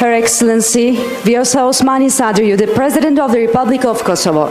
Her Excellency Vjosa OSMANI-SADRIU'ya, the President of the Republic of Kosovo.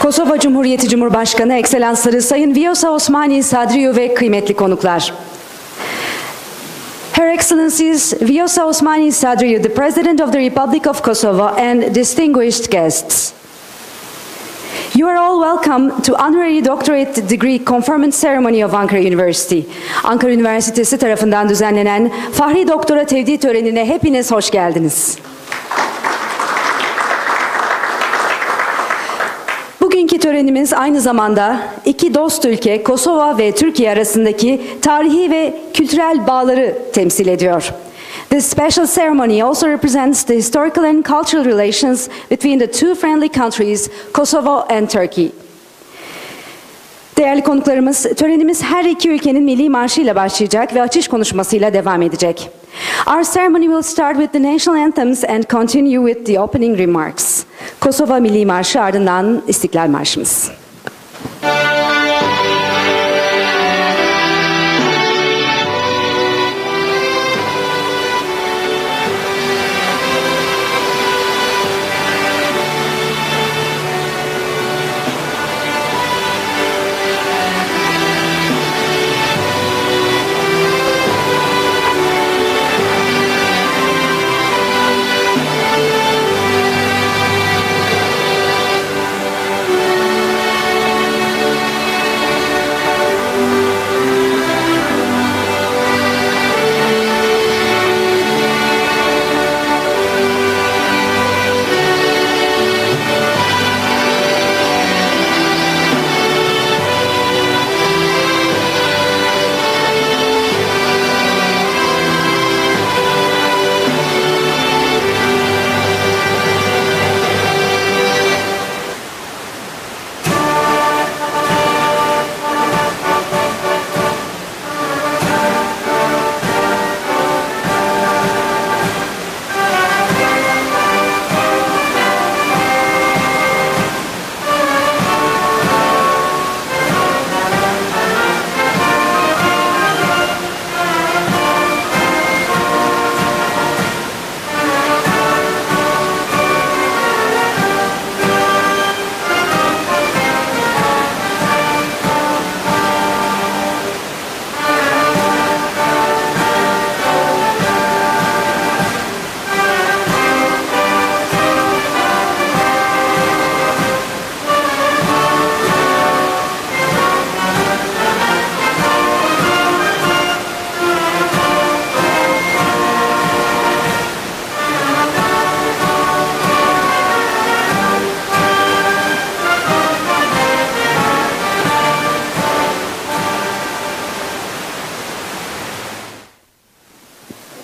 Kosova Cumhuriyeti Cumhurbaşkanı, Ekselansları Sayın Vjosa OSMANI-SADRIU'ya ve kıymetli konuklar. Her Excellencies Vjosa OSMANI-SADRIU'ya, the President of the Republic of Kosovo, and distinguished guests. You are all welcome to Honorary Doctorate Degree Conferment Ceremony of Ankara University. Ankara Üniversitesi tarafından düzenlenen Fahri Doktora Tevdi törenine hepiniz hoş geldiniz. Bugünkü törenimiz aynı zamanda iki dost ülke Kosova ve Türkiye arasındaki tarihi ve kültürel bağları temsil ediyor. This special ceremony also represents the historical and cultural relations between the two friendly countries, Kosovo and Turkey. Değerli konuklarımız, törenimiz her iki ülkenin milli marşıyla başlayacak ve açış konuşmasıyla devam edecek. Our ceremony will start with the national anthems and continue with the opening remarks. Kosova Milli Marşı, ardından İstiklal Marşımız.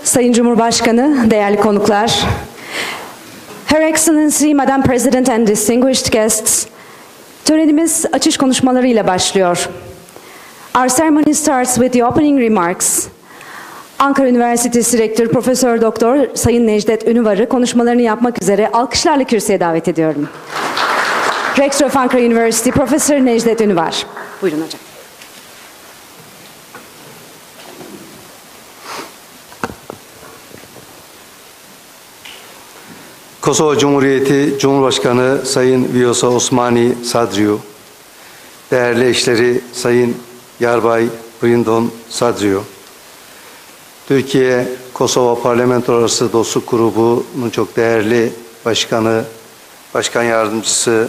Sayın Cumhurbaşkanı, değerli konuklar, Her Excellency, Madam President and distinguished guests, törenimiz açış konuşmalarıyla başlıyor. Our ceremony starts with the opening remarks. Ankara Üniversitesi Rektörü Profesör Doktor Sayın Necdet Ünvar'ı konuşmalarını yapmak üzere alkışlarla kürsüye davet ediyorum. Rector of Ankara University, Profesör Necdet Ünvar. Buyurun hocam. Kosova Cumhuriyeti Cumhurbaşkanı Sayın Vjosa OSMANI-SADRIU, değerli eşleri Sayın Yarbay Brindon Sadriu, Türkiye Kosova Parlamento Arası Dostluk Grubu'nun çok değerli başkanı, başkan yardımcısı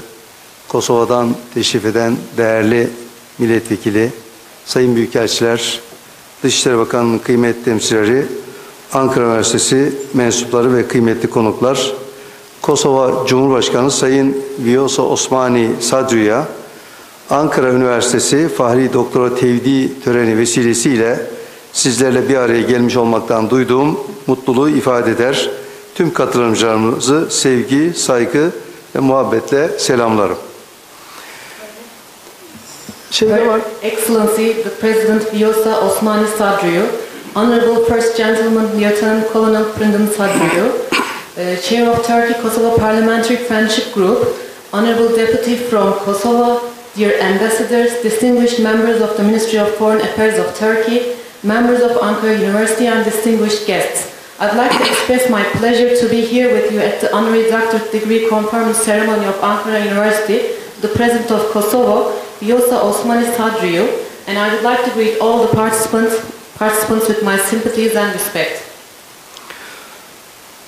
Kosova'dan teşrif eden değerli milletvekili, sayın büyükelçiler, Dışişleri Bakanlığı'nın kıymetli temsilcileri, Ankara Üniversitesi mensupları ve kıymetli konuklar, Kosova Cumhurbaşkanı Sayın Vjosa OSMANI-SADRIU'ya Ankara Üniversitesi Fahri Doktora Tevdi töreni vesilesiyle sizlerle bir araya gelmiş olmaktan duyduğum mutluluğu ifade eder. Tüm katılımcılarımızı sevgi, saygı ve muhabbetle selamlarım. Her Excellency, the President Vjosa OSMANI-SADRIU'ya, Honorable First Gentleman Lieutenant Colonel Bryndon Sadriu, Chair of Turkey-Kosovo Parliamentary Friendship Group, Honorable Deputy from Kosovo, dear Ambassadors, distinguished members of the Ministry of Foreign Affairs of Turkey, members of Ankara University and distinguished guests. I'd like to express my pleasure to be here with you at the honorary doctorate degree conferment ceremony of Ankara University, the President of Kosovo, Vjosa OSMANI-SADRIU, and I would like to greet all the participants with my sympathies and respect.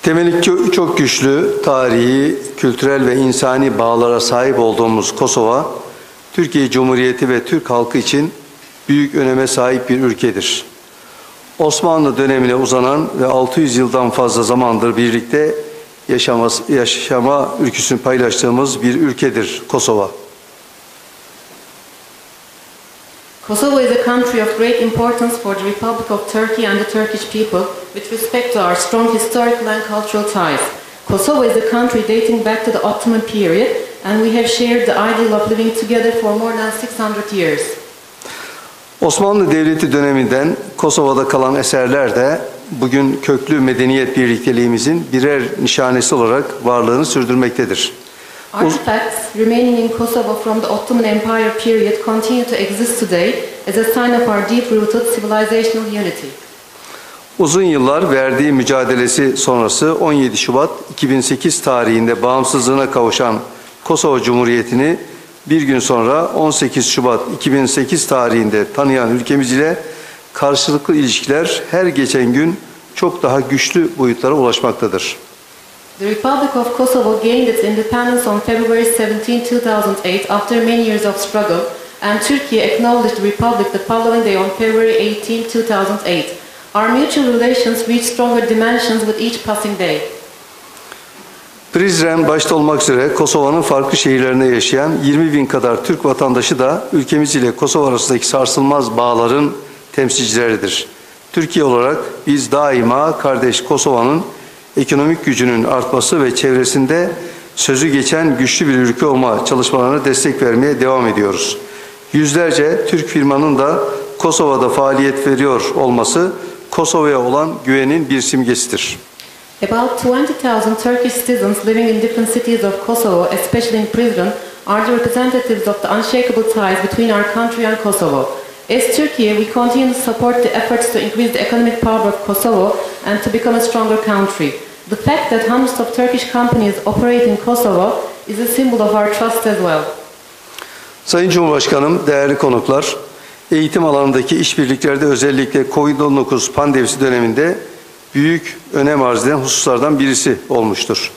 Temeli çok güçlü, tarihi, kültürel ve insani bağlara sahip olduğumuz Kosova, Türkiye Cumhuriyeti ve Türk halkı için büyük öneme sahip bir ülkedir. Osmanlı dönemine uzanan ve 600 yıldan fazla zamandır birlikte yaşama ülküsünü paylaştığımız bir ülkedir Kosova. Kosovo is a country of great importance for the Republic of Turkey and the Turkish people with respect to our strong historical and cultural ties. Kosovo is a country dating back to the Ottoman period and we have shared the ideal of living together for more than 600 years. Osmanlı Devleti döneminden Kosova'da kalan eserler de bugün köklü medeniyet birlikteliğimizin birer nişanesi olarak varlığını sürdürmektedir. Artifacts remaining in Kosovo from the Ottoman Empire period continue to exist today as a sign of our deep-rooted civilizational unity. Uzun yıllar verdiği mücadelesi sonrası 17 Şubat 2008 tarihinde bağımsızlığına kavuşan Kosova Cumhuriyeti'ni bir gün sonra 18 Şubat 2008 tarihinde tanıyan ülkemiz ile karşılıklı ilişkiler her geçen gün çok daha güçlü boyutlara ulaşmaktadır. The Republic of Kosovo gained its independence on February 17, 2008 after many years of struggle, and Turkey acknowledged the Republic the following day on February 18, 2008. Our mutual relations reached stronger dimensions with each passing day. Prizren başta olmak üzere Kosova'nın farklı şehirlerinde yaşayan 20 bin kadar Türk vatandaşı da ülkemiz ile Kosova arasındaki sarsılmaz bağların temsilcileridir. Türkiye olarak biz daima kardeş Kosova'nın ekonomik gücünün artması ve çevresinde sözü geçen güçlü bir ülke olma çalışmalarına destek vermeye devam ediyoruz. Yüzlerce Türk firmanın da Kosova'da faaliyet veriyor olması Kosova'ya olan güvenin bir simgesidir. About 20,000 Turkish citizens living in different cities of Kosovo, especially in Prizren, are the representatives of the unshakable ties between our country and Kosovo. As Turkey, we continue to support the efforts to increase the economic power of Kosovo and to become a stronger country. The fact that hundreds of Turkish companies operate in Kosovo is a symbol of our trust as well. Sayın Cumhurbaşkanım, değerli konuklar, eğitim alanındaki işbirliklerde özellikle Covid-19 pandemisi döneminde büyük önem arz eden hususlardan birisi olmuştur.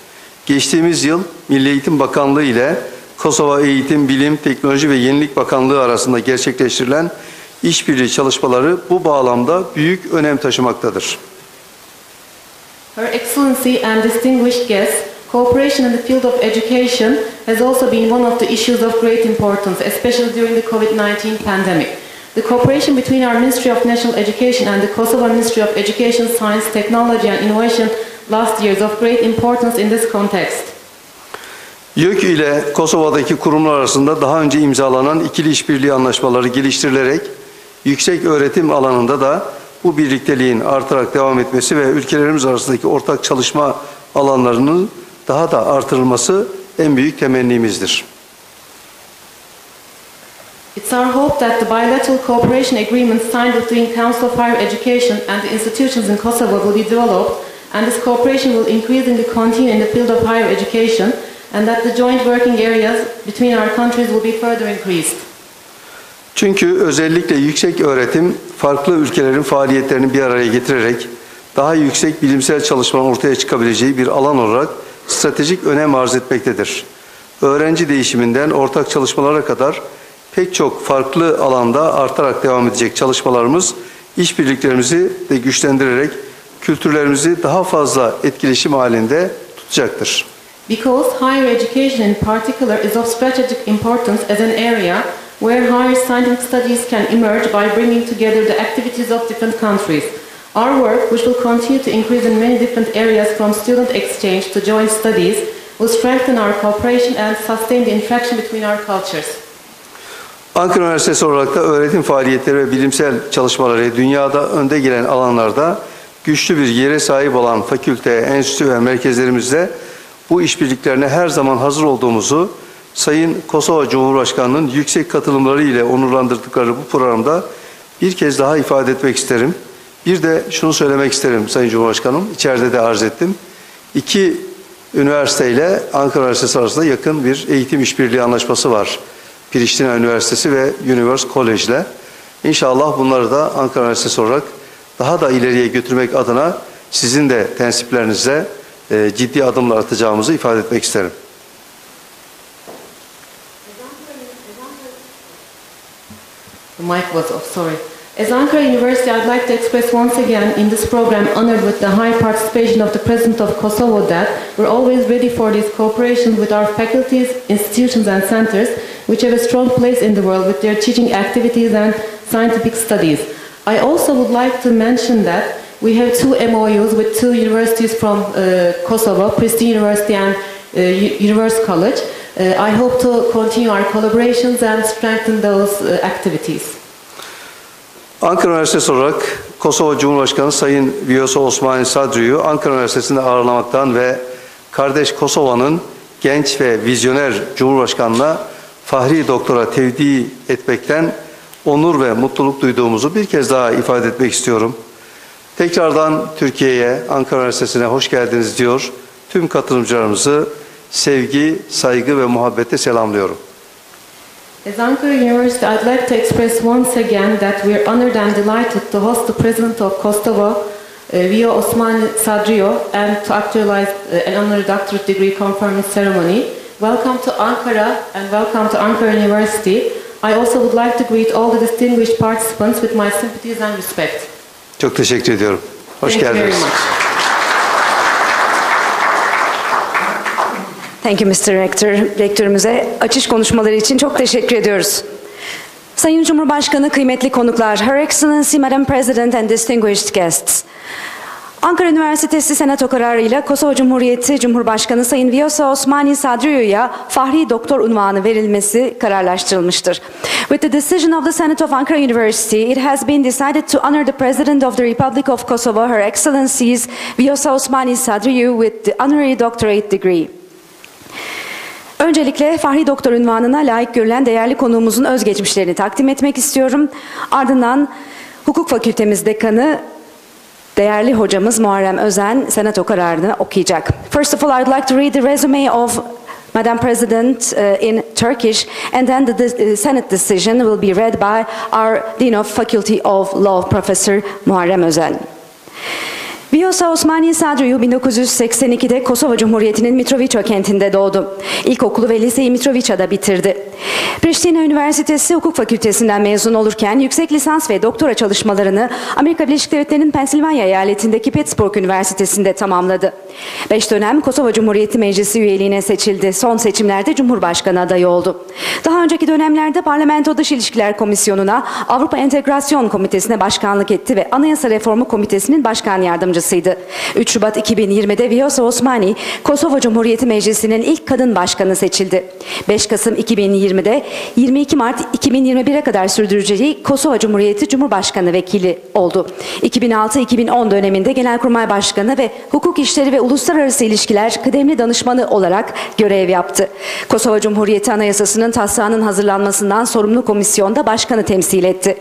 Geçtiğimiz yıl Milli Eğitim Bakanlığı ile Kosova Eğitim, Bilim, Teknoloji ve Yenilik Bakanlığı arasında gerçekleştirilen işbirliği çalışmaları bu bağlamda büyük önem taşımaktadır. Her Excellency and distinguished guests, cooperation in the field of education has also been one of the issues of great importance, especially during the COVID-19 pandemic. The cooperation between our Ministry of National Education and the Kosovo Ministry of Education, Science, Technology and Innovation last year is of great importance in this context. YÖK ile Kosova'daki kurumlar arasında daha önce imzalanan ikili işbirliği anlaşmaları geliştirilerek yüksek öğretim alanında da bu birlikteliğin artarak devam etmesi ve ülkelerimiz arasındaki ortak çalışma alanlarının daha da artırılması en büyük temennimizdir. It's our hope that the bilateral cooperation agreement signed between Council of Higher Education and the institutions in Kosovo will be developed, and this cooperation will increasingly continue in the field of higher education, and that the joint working areas between our countries will be further increased. Çünkü özellikle yüksek öğretim farklı ülkelerin faaliyetlerini bir araya getirerek daha yüksek bilimsel çalışmanın ortaya çıkabileceği bir alan olarak stratejik önem arz etmektedir. öğrenci değişiminden ortak çalışmalara kadar pek çok farklı alanda artarak devam edecek çalışmalarımız, işbirliklerimizi de güçlendirerek kültürlerimizi daha fazla etkileşim halinde tutacaktır. Because higher education in particular is of strategic importance as an area where higher scientific studies can emerge by bringing together the activities of different countries. Our work, which will continue to increase in many different areas from student exchange to joint studies, will strengthen our cooperation and sustain the interaction between our cultures. Ankara Üniversitesi olarak da öğretim faaliyetleri ve bilimsel çalışmaları dünyada önde gelen alanlarda güçlü bir yere sahip olan fakülte, enstitü ve merkezlerimizde bu işbirliklerine her zaman hazır olduğumuzu Sayın Kosova Cumhurbaşkanı'nın yüksek katılımları ile onurlandırdıkları bu programda bir kez daha ifade etmek isterim. Bir de şunu söylemek isterim Sayın Cumhurbaşkanım, içeride de arz ettim. İki üniversite ile Ankara Üniversitesi arasında yakın bir eğitim işbirliği anlaşması var. Priştina Üniversitesi ve University College ile. İnşallah bunları da Ankara Üniversitesi olarak daha da ileriye götürmek adına sizin de tensiplerinizle ciddi adımlar atacağımızı ifade etmek isterim. The mic was off, sorry. As Ankara University, I'd like to express once again in this program, honored with the high participation of the President of Kosovo, that we're always ready for this cooperation with our faculties, institutions and centers, which have a strong place in the world with their teaching activities and scientific studies. I also would like to mention that we have two MOUs with two universities from Kosovo, Pristina University and University College. I hope to continue our collaborations and strengthen those activities. Ankara Üniversitesi olarak Kosova Cumhurbaşkanı Sayın Vjosa OSMANI-SADRIU'yu Ankara Üniversitesi'nde ağırlamaktan ve kardeş Kosova'nın genç ve vizyoner Cumhurbaşkanı'na Fahri Doktora Tevdi etmekten onur ve mutluluk duyduğumuzu bir kez daha ifade etmek istiyorum. Tekrardan Türkiye'ye, Ankara Üniversitesi'ne hoş geldiniz diyor. Tüm katılımcılarımızı sevgi, saygı ve muhabbetle selamlıyorum. As Ankara University, I'd like to express once again that we are honored and delighted to host the President of Kosovo, Vjosa OSMANI-SADRIU'ya, and to actualize an honorary doctorate degree conferment ceremony. Welcome to Ankara and welcome to Ankara University. I also would like to greet all the distinguished participants with my sympathies and respect. Çok teşekkür ediyorum. Hoş Thank geldiniz. You very much. Thank you Mr. Rector. Rektörümüze açış konuşmaları için çok teşekkür ediyoruz. Sayın Cumhurbaşkanı, kıymetli konuklar, Her Excellency Madam President and distinguished guests. Ankara Üniversitesi Senato kararıyla Kosova Cumhuriyeti Cumhurbaşkanı Sayın Vjosa OSMANI-SADRIU'ya Fahri Doktor unvanı verilmesi kararlaştırılmıştır. With the decision of the Senate of Ankara University, it has been decided to honor the President of the Republic of Kosovo, Her Excellencies Vjosa OSMANI-SADRIU with the honorary doctorate degree. Öncelikle Fahri Doktor unvanına layık görülen değerli konuğumuzun özgeçmişlerini takdim etmek istiyorum. Ardından Hukuk Fakültemiz Dekanı değerli hocamız Muharrem Özen Senato kararını okuyacak. First of all, I'd like to read the resume of Madam President in Turkish, and then the Senate decision will be read by our Dean of Faculty of Law, Professor Muharrem Özen. Vjosa OSMANI-SADRIU 1982'de Kosova Cumhuriyeti'nin Mitrovica kentinde doğdu. İlkokulu ve liseyi Mitrovica'da bitirdi. Priştina Üniversitesi Hukuk Fakültesinden mezun olurken yüksek lisans ve doktora çalışmalarını Amerika Birleşik Devletleri'nin Pensilvanya eyaletindeki Pittsburgh Üniversitesi'nde tamamladı. 5 dönem Kosova Cumhuriyeti Meclisi üyeliğine seçildi. Son seçimlerde Cumhurbaşkanı adayı oldu. Daha önceki dönemlerde Parlamento Dış İlişkiler Komisyonu'na, Avrupa Entegrasyon Komitesi'ne başkanlık etti ve Anayasa Reformu Komitesi'nin başkan yardımcısıydı. 3 Şubat 2020'de Vjosa OSMANI, Kosova Cumhuriyeti Meclisi'nin ilk kadın başkanı seçildi. 5 Kasım 2020'de 22 Mart 2021'e kadar sürdüreceği Kosova Cumhuriyeti Cumhurbaşkanı vekili oldu. 2006-2010 döneminde Genelkurmay Başkanı ve Hukuk İşleri ve Uluslararası İlişkiler Kıdemli Danışmanı olarak görev yaptı. Kosova Cumhuriyeti Anayasası'nın taslağının hazırlanmasından sorumlu komisyonda başkanı temsil etti.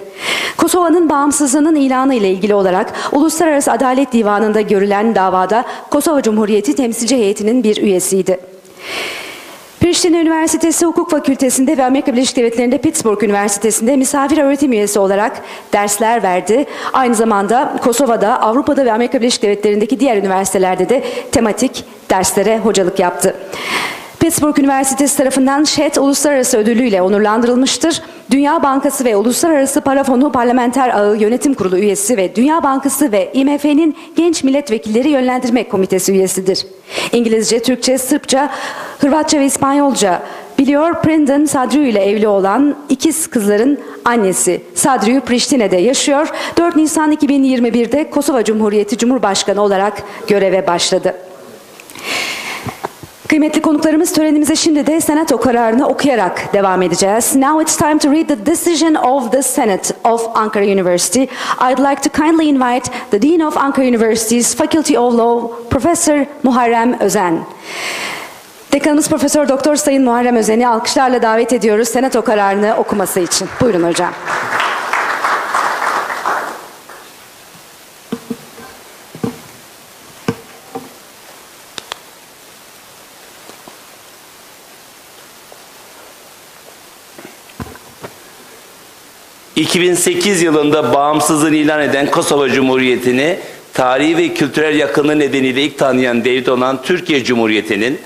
Kosova'nın bağımsızlığının ilanı ile ilgili olarak Uluslararası Adalet Divanı'nda görülen davada Kosova Cumhuriyeti Temsilci Heyeti'nin bir üyesiydi. Priştina Üniversitesi Hukuk Fakültesi'nde ve Amerika Birleşik Devletleri'nde Pittsburgh Üniversitesi'nde misafir öğretim üyesi olarak dersler verdi. Aynı zamanda Kosova'da, Avrupa'da ve Amerika Birleşik Devletleri'ndeki diğer üniversitelerde de tematik derslere hocalık yaptı. Pittsburgh Üniversitesi tarafından Shed Uluslararası Ödülü ile onurlandırılmıştır. Dünya Bankası ve Uluslararası Para Fonu Parlamenter Ağı Yönetim Kurulu üyesi ve Dünya Bankası ve IMF'nin Genç Milletvekilleri Yönlendirme Komitesi üyesidir. İngilizce, Türkçe, Sırpça, Hırvatça ve İspanyolca biliyor. Unvanı-SADRIU'ya ile evli olan ikiz kızların annesi. Sadriu Priştine'de yaşıyor. 4 Nisan 2021'de Kosova Cumhuriyeti Cumhurbaşkanı olarak göreve başladı. Kıymetli konuklarımız, törenimize şimdi de senato kararını okuyarak devam edeceğiz. Now it's time to read the decision of the Senate of Ankara University. I'd like to kindly invite the Dean of Ankara University's Faculty of Law, Professor Muharrem Özen. Dekanımız Profesör Doktor Sayın Muharrem Özen'i alkışlarla davet ediyoruz senato kararını okuması için. Buyurun hocam. ...2008 yılında bağımsızlığını ilan eden Kosova Cumhuriyeti'ni tarihi ve kültürel yakınlığı nedeniyle ilk tanıyan devlet olan Türkiye Cumhuriyeti'nin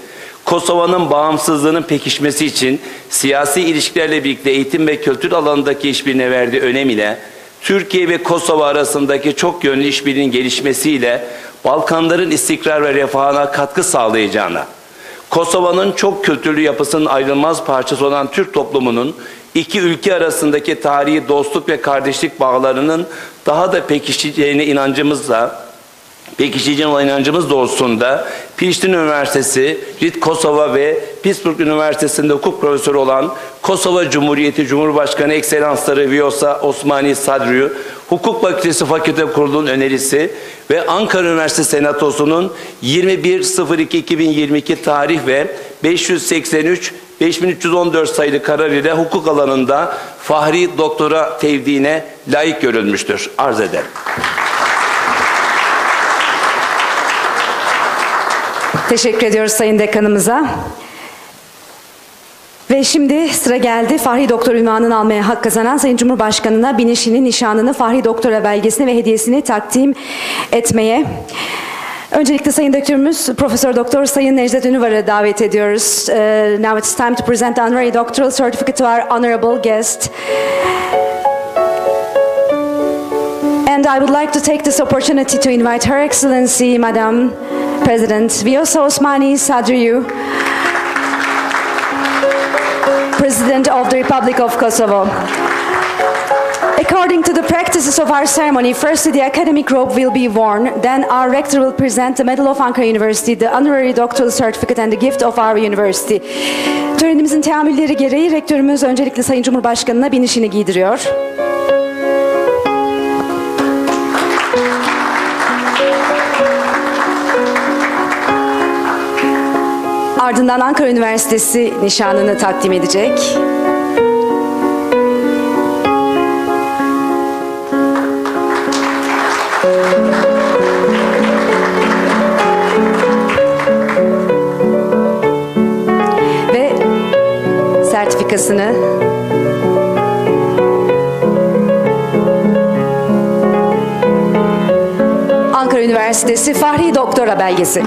Kosova'nın bağımsızlığının pekişmesi için siyasi ilişkilerle birlikte eğitim ve kültür alanındaki işbirliğine verdiği önem ile Türkiye ve Kosova arasındaki çok yönlü işbirliğinin gelişmesiyle Balkanların istikrar ve refahına katkı sağlayacağına, Kosova'nın çok kültürlü yapısının ayrılmaz parçası olan Türk toplumunun iki ülke arasındaki tarihi dostluk ve kardeşlik bağlarının daha da pekişeceğine inancımız doğrultusunda Priştine Üniversitesi, RIT Kosova ve Pittsburgh Üniversitesi'nde hukuk profesörü olan Kosova Cumhuriyeti Cumhurbaşkanı Ekselansları Vjosa OSMANI-SADRIU'ya Hukuk Fakültesi Fakülte Kurulu'nun önerisi ve Ankara Üniversitesi Senatosu'nun 21.02.2022 tarih ve 583-5314 sayılı karar ile hukuk alanında Fahri Doktora Tevdi'ne layık görülmüştür. Arz ederim. Teşekkür ediyoruz Sayın Dekanımıza. Ve şimdi sıra geldi Fahri Doktor unvanını almaya hak kazanan Sayın Cumhurbaşkanı'na binişini, nişanını, Fahri Doktora belgesini ve hediyesini takdim etmeye. Öncelikle Sayın Doktorumuz Profesör Doktor Sayın Necdet Ünvar'ı davet ediyoruz. Now it's time to present the honorary doctoral certificate to our honorable guest. And I would like to take this opportunity to invite Her Excellency Madam President Vjosa OSMANI-SADRIU'ya, President of the Republic of Kosovo. According to the practices of our ceremony, firstly the academic robe will be worn, then our rector will present the Medal of Ankara University, the honorary doctoral certificate and the gift of our university. Törenimizin teamülleri gereği rektörümüz öncelikle Sayın Cumhurbaşkanı'na binişini giydiriyor. Ardından Ankara Üniversitesi nişanını takdim edecek. Ve sertifikasını Ankara Üniversitesi Fahri Doktora belgesi.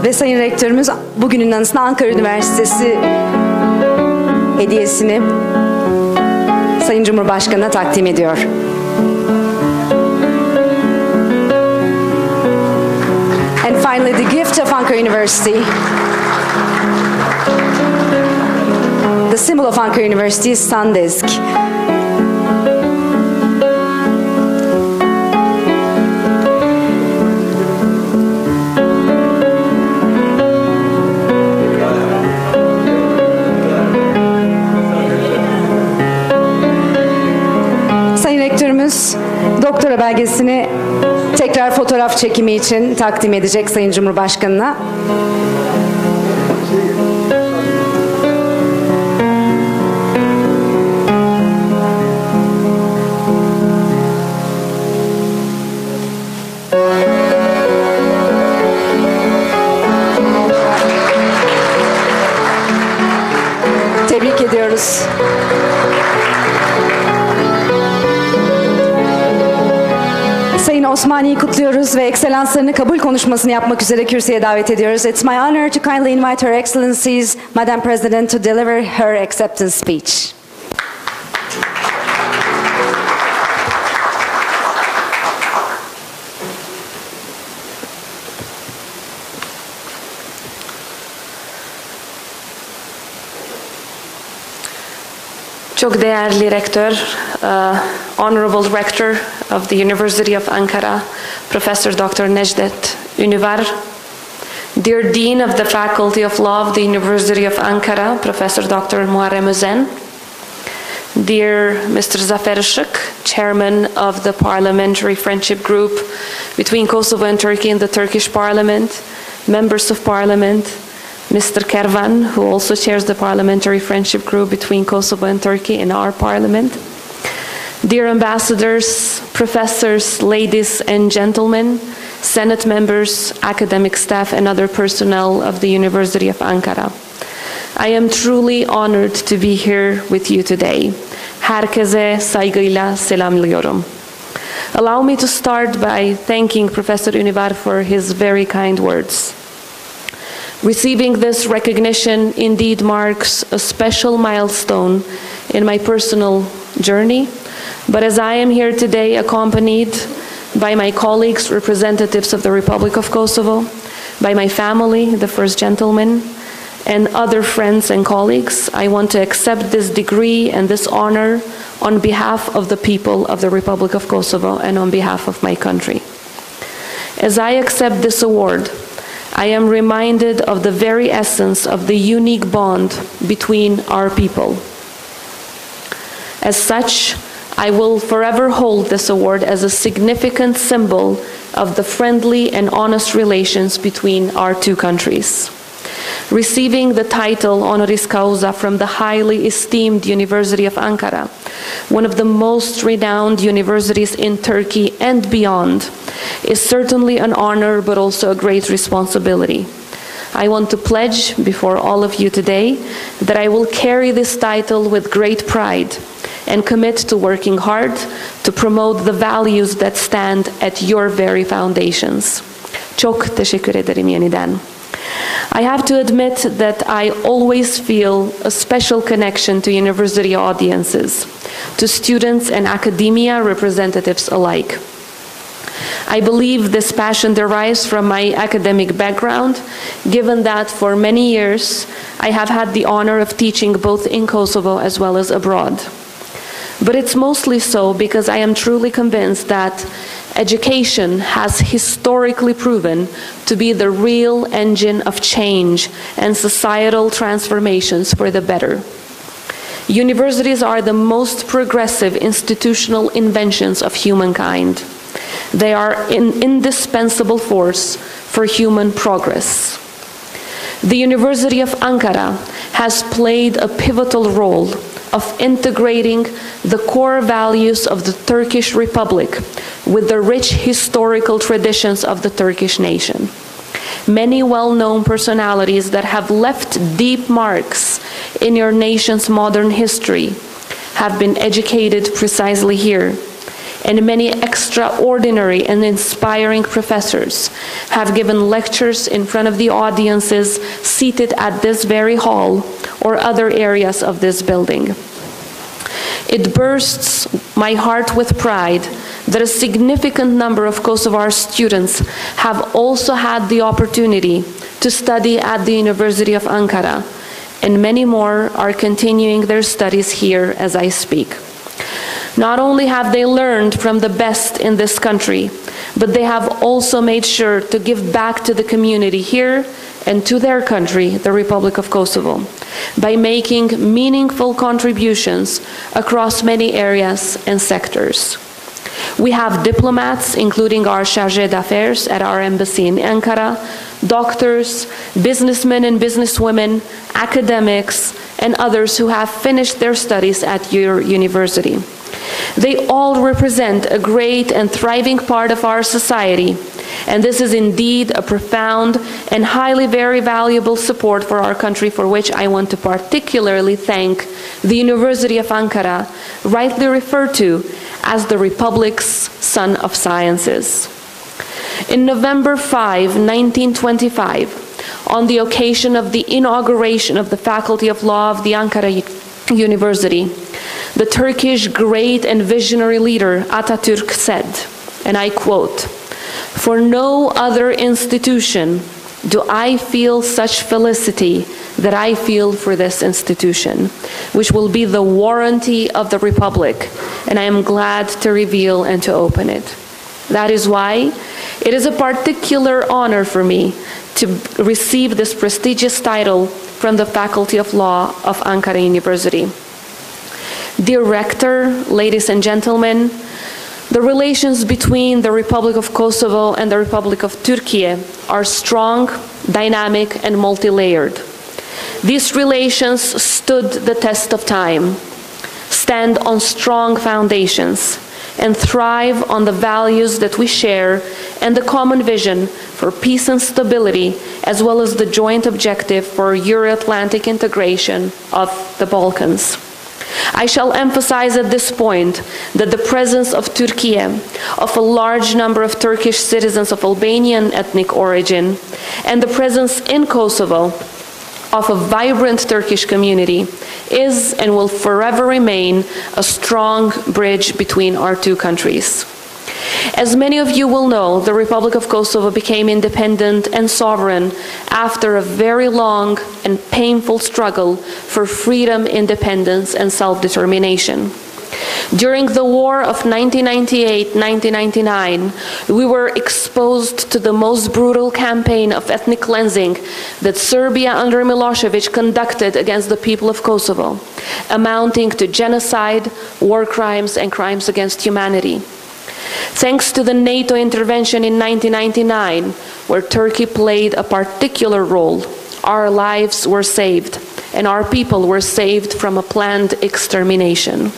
Ve Sayın Rektörümüz bugünün anısına Ankara Üniversitesi hediyesini Sayın Cumhurbaşkanı'na takdim ediyor. And finally the gift of Ankara University. The symbol of Ankara University is Sandisk. Sayın Rektörümüz doktora belgesini tekrar fotoğraf çekimi için takdim edecek Sayın Cumhurbaşkanı'na. Tebrik ediyoruz. Osmani'yi kutluyoruz ve ekselanslarını kabul konuşmasını yapmak üzere kürsüye davet ediyoruz. It's my honor to kindly invite Her Excellencies, Madam President, to deliver her acceptance speech. Çok değerli rektör, Honorable Rector of the University of Ankara, Professor Dr. Necdet Unvanı, Dear Dean of the Faculty of Law of the University of Ankara, Professor Dr. Muharrem Özen, Dear Mr. Zafer Işık, Chairman of the Parliamentary Friendship Group between Kosovo and Turkey in the Turkish Parliament, Members of Parliament, Mr. Kervan, who also chairs the Parliamentary Friendship Group between Kosovo and Turkey in our parliament. Dear ambassadors, professors, ladies and gentlemen, Senate members, academic staff, and other personnel of the University of Ankara. I am truly honored to be here with you today. Herkese saygıyla selamlıyorum. Allow me to start by thanking Professor Unvanı for his very kind words. Receiving this recognition indeed marks a special milestone in my personal journey, but as I am here today accompanied by my colleagues, representatives of the Republic of Kosovo, by my family, the First Gentleman, and other friends and colleagues, I want to accept this degree and this honor on behalf of the people of the Republic of Kosovo and on behalf of my country. As I accept this award, I am reminded of the very essence of the unique bond between our people. As such, I will forever hold this award as a significant symbol of the friendly and honest relations between our two countries. Receiving the title honoris causa from the highly esteemed University of Ankara, one of the most renowned universities in Turkey and beyond, is certainly an honor but also a great responsibility. I want to pledge before all of you today that I will carry this title with great pride and commit to working hard to promote the values that stand at your very foundations. Çok teşekkür ederim yeniden. I have to admit that I always feel a special connection to university audiences, to students and academia representatives alike. I believe this passion derives from my academic background, given that for many years I have had the honor of teaching both in Kosovo as well as abroad. But it's mostly so because I am truly convinced that education has historically proven to be the real engine of change and societal transformations for the better. Universities are the most progressive institutional inventions of humankind. They are an indispensable force for human progress. The University of Ankara has played a pivotal role of integrating the core values of the Turkish Republic with the rich historical traditions of the Turkish nation. Many well-known personalities that have left deep marks in your nation's modern history have been educated precisely here, and many extraordinary and inspiring professors have given lectures in front of the audiences seated at this very hall or other areas of this building. It bursts my heart with pride that a significant number of Kosovar students have also had the opportunity to study at the University of Ankara, and many more are continuing their studies here as I speak. Not only have they learned from the best in this country, but they have also made sure to give back to the community here and to their country, the Republic of Kosovo, by making meaningful contributions across many areas and sectors. We have diplomats, including our chargé d'affaires at our embassy in Ankara, doctors, businessmen and businesswomen, academics, and others who have finished their studies at your university. They all represent a great and thriving part of our society, and this is indeed a profound and highly very valuable support for our country, for which I want to particularly thank the University of Ankara, rightly referred to as the Republic's Son of Sciences. In November 5, 1925, on the occasion of the inauguration of the Faculty of Law of the Ankara University, the Turkish great and visionary leader Atatürk said, and I quote, "For no other institution do I feel such felicity that I feel for this institution, which will be the warranty of the Republic, and I am glad to reveal and to open it." That is why it is a particular honor for me to receive this prestigious title from the Faculty of Law of Ankara University. Dear Rector, ladies and gentlemen, the relations between the Republic of Kosovo and the Republic of Turkey are strong, dynamic, and multi-layered. These relations stood the test of time, stand on strong foundations, and thrive on the values that we share and the common vision for peace and stability, as well as the joint objective for Euro-Atlantic integration of the Balkans. I shall emphasize at this point that the presence of Turkey, of a large number of Turkish citizens of Albanian ethnic origin, and the presence in Kosovo of a vibrant Turkish community is and will forever remain a strong bridge between our two countries. As many of you will know, the Republic of Kosovo became independent and sovereign after a very long and painful struggle for freedom, independence, and self-determination. During the war of 1998-1999, we were exposed to the most brutal campaign of ethnic cleansing that Serbia under Milosevic conducted against the people of Kosovo, amounting to genocide, war crimes, and crimes against humanity. Thanks to the NATO intervention in 1999, where Turkey played a particular role, our lives were saved, and our people were saved from a planned extermination.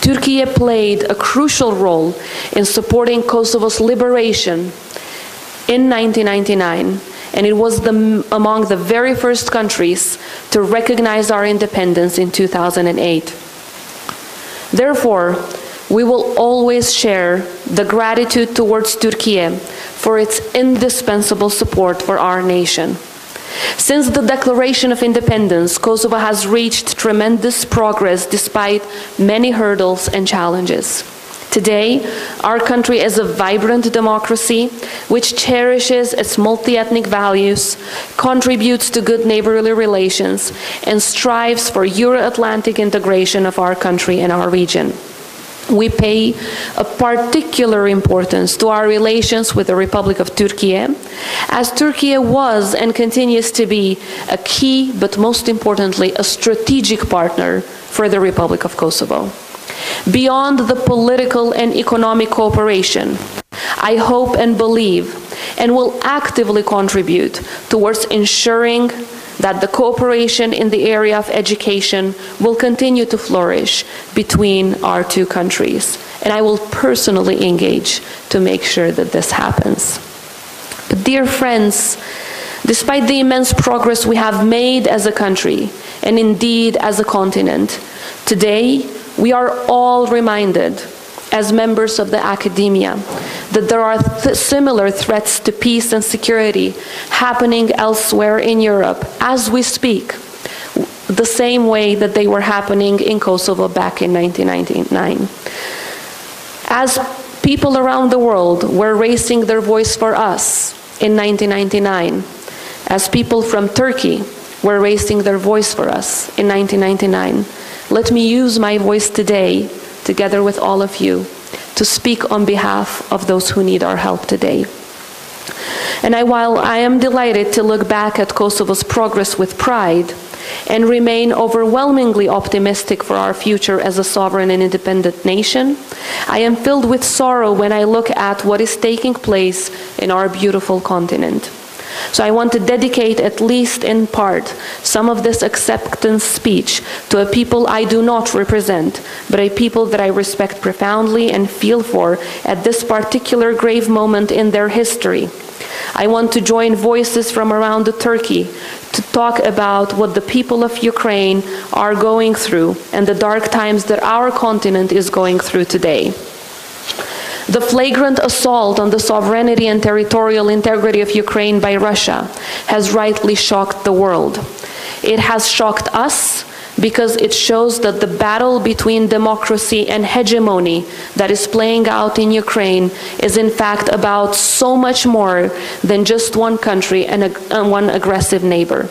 Turkey played a crucial role in supporting Kosovo's liberation in 1999, and it was among the very first countries to recognize our independence in 2008. Therefore, we will always share the gratitude towards Turkey for its indispensable support for our nation. Since the declaration of independence, Kosovo has reached tremendous progress despite many hurdles and challenges. Today, our country is a vibrant democracy which cherishes its multi-ethnic values, contributes to good neighborly relations, and strives for Euro-Atlantic integration of our country and our region. We pay a particular importance to our relations with the Republic of Turkey, as Turkey was and continues to be a key, but most importantly, a strategic partner for the Republic of Kosovo. Beyond the political and economic cooperation, I hope and believe and will actively contribute towards ensuring that the cooperation in the area of education will continue to flourish between our two countries. And I will personally engage to make sure that this happens. But dear friends, despite the immense progress we have made as a country, and indeed as a continent, today we are all reminded as members of the academia that there are similar threats to peace and security happening elsewhere in Europe as we speak, the same way that they were happening in Kosovo back in 1999. As people around the world were raising their voice for us in 1999, as people from Turkey were raising their voice for us in 1999, let me use my voice today, together with all of you, to speak on behalf of those who need our help today. And while I am delighted to look back at Kosovo's progress with pride and remain overwhelmingly optimistic for our future as a sovereign and independent nation, I am filled with sorrow when I look at what is taking place in our beautiful continent. So I want to dedicate, at least in part, some of this acceptance speech to a people I do not represent, but a people that I respect profoundly and feel for at this particular grave moment in their history. I want to join voices from around Turkey to talk about what the people of Ukraine are going through and the dark times that our continent is going through today. The flagrant assault on the sovereignty and territorial integrity of Ukraine by Russia has rightly shocked the world. It has shocked us because it shows that the battle between democracy and hegemony that is playing out in Ukraine is in fact about so much more than just one country and one aggressive neighbor.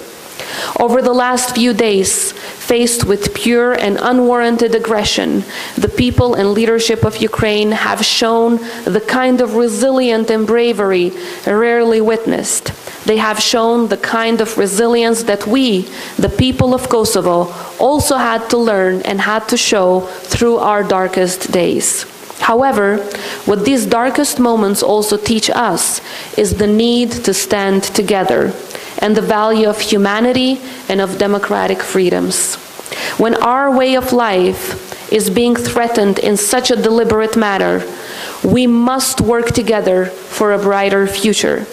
Over the last few days, faced with pure and unwarranted aggression, the people and leadership of Ukraine have shown the kind of resilience and bravery rarely witnessed. They have shown the kind of resilience that we, the people of Kosovo, also had to learn and had to show through our darkest days. However, what these darkest moments also teach us is the need to stand together and the value of humanity and of democratic freedoms. When our way of life is being threatened in such a deliberate manner, we must work together for a brighter future.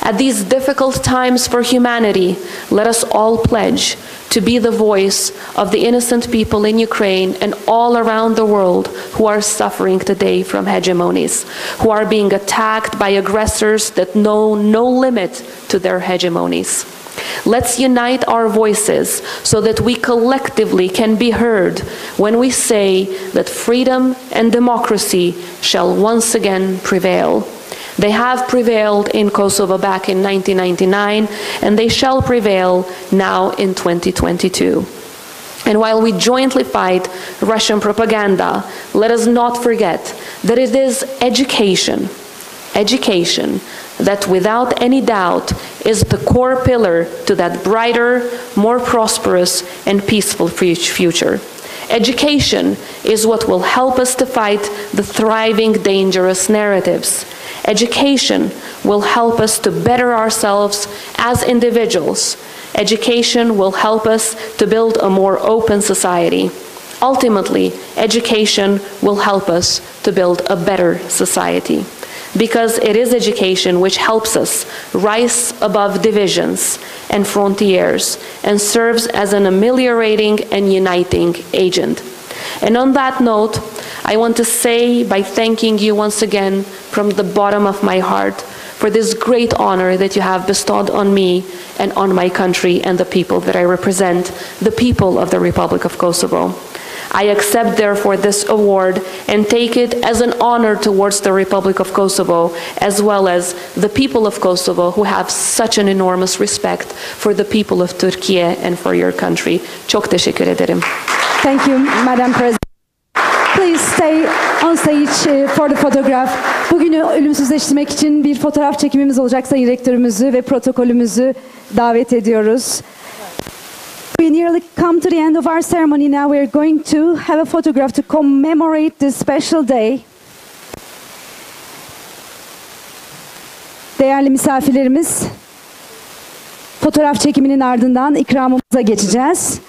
At these difficult times for humanity, let us all pledge to be the voice of the innocent people in Ukraine and all around the world who are suffering today from hegemonies, who are being attacked by aggressors that know no limit to their hegemonies. Let's unite our voices so that we collectively can be heard when we say that freedom and democracy shall once again prevail. They have prevailed in Kosovo back in 1999, and they shall prevail now in 2022. And while we jointly fight Russian propaganda, let us not forget that it is education that without any doubt is the core pillar to that brighter, more prosperous, and peaceful future. Education is what will help us to fight the thriving, dangerous narratives. Education will help us to better ourselves as individuals. Education will help us to build a more open society. Ultimately, education will help us to build a better society. Because it is education which helps us rise above divisions and frontiers and serves as an ameliorating and uniting agent. And on that note, I want to say by thanking you once again from the bottom of my heart for this great honor that you have bestowed on me and on my country and the people that I represent, the people of the Republic of Kosovo. I accept therefore this award and take it as an honor towards the Republic of Kosovo, as well as the people of Kosovo who have such an enormous respect for the people of Turkey and for your country. Çok teşekkür ederim. Thank you, Madam President. Please stay on stage for the photograph. Bugünü ölümsüzleştirmek için bir fotoğraf çekimimiz olacak. Sayın Rektörümüzü ve protokolümüzü davet ediyoruz. We nearly come to the end of our ceremony now. We're going to have a photograph to commemorate this special day. Değerli misafirlerimiz, fotoğraf çekiminin ardından ikramımıza geçeceğiz.